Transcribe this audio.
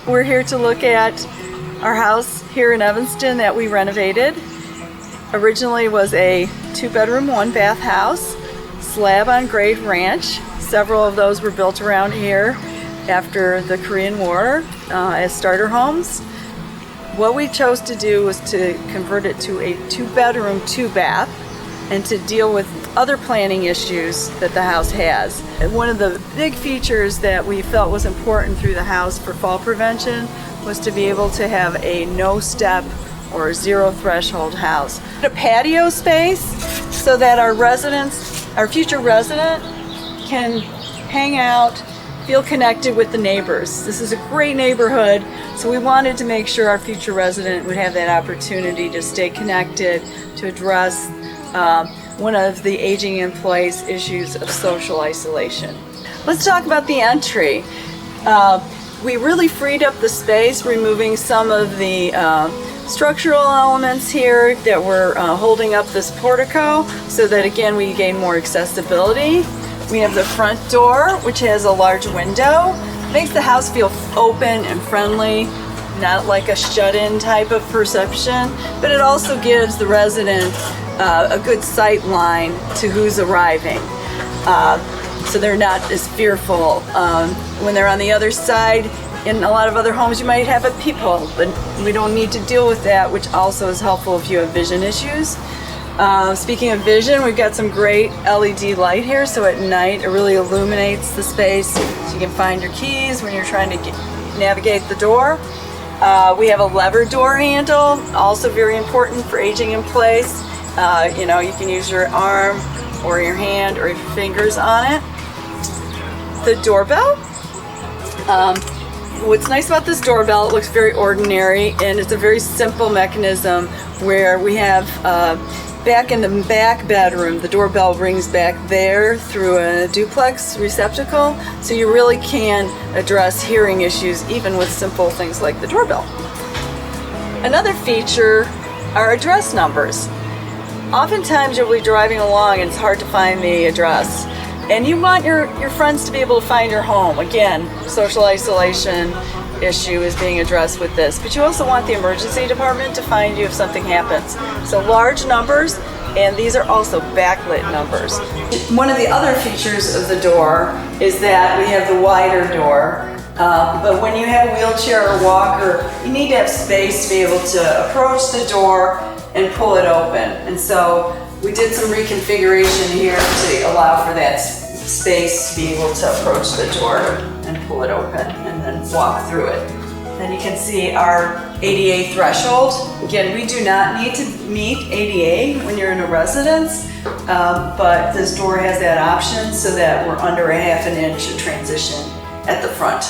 We're here to look at our house here in Evanston that we renovated. Originally was a 2-bedroom, 1-bath house, slab on grade ranch. Several of those were built around here after the Korean War as starter homes. What we chose to do was to convert it to a 2-bedroom, 2-bath and to deal with other planning issues that the house has. And one of the big features that we felt was important through the house for fall prevention was to be able to have a no-step or zero threshold house. A patio space so that our residents, our future resident, can hang out, feel connected with the neighbors. This is a great neighborhood, so we wanted to make sure our future resident would have that opportunity to stay connected, to address one of the aging in place issues of social isolation. Let's talk about the entry. We really freed up the space, removing some of the structural elements here that were holding up this portico so that again we gain more accessibility. We have the front door, which has a large window. Makes the house feel open and friendly, not like a shut-in type of perception, but it also gives the resident a good sight line to who's arriving. So they're not as fearful. When they're on the other side, in a lot of other homes you might have a peephole, but we don't need to deal with that, which also is helpful if you have vision issues. Speaking of vision, we've got some great LED light here, so at night it really illuminates the space so you can find your keys when you're trying to navigate the door. We have a lever door handle, also very important for aging in place. You know, you can use your arm or your hand or your fingers on it. The doorbell. What's nice about this doorbell, it looks very ordinary and it's a very simple mechanism where we have back in the back bedroom, the doorbell rings back there through a duplex receptacle, so you really can address hearing issues even with simple things like the doorbell. Another feature are address numbers. Oftentimes you'll be driving along and it's hard to find the address. And you want your friends to be able to find your home. Again, social isolation issue is being addressed with this. But you also want the emergency department to find you if something happens. So large numbers, and these are also backlit numbers. One of the other features of the door is that we have the wider door. But when you have a wheelchair or walker, you need to have space to be able to approach the door and pull it open. And so we did some reconfiguration here to allow for that space to be able to approach the door and pull it open and then walk through it. Then you can see our ADA threshold. Again, we do not need to meet ADA when you're in a residence, but this door has that option so that we're under a 1/2 inch of transition at the front.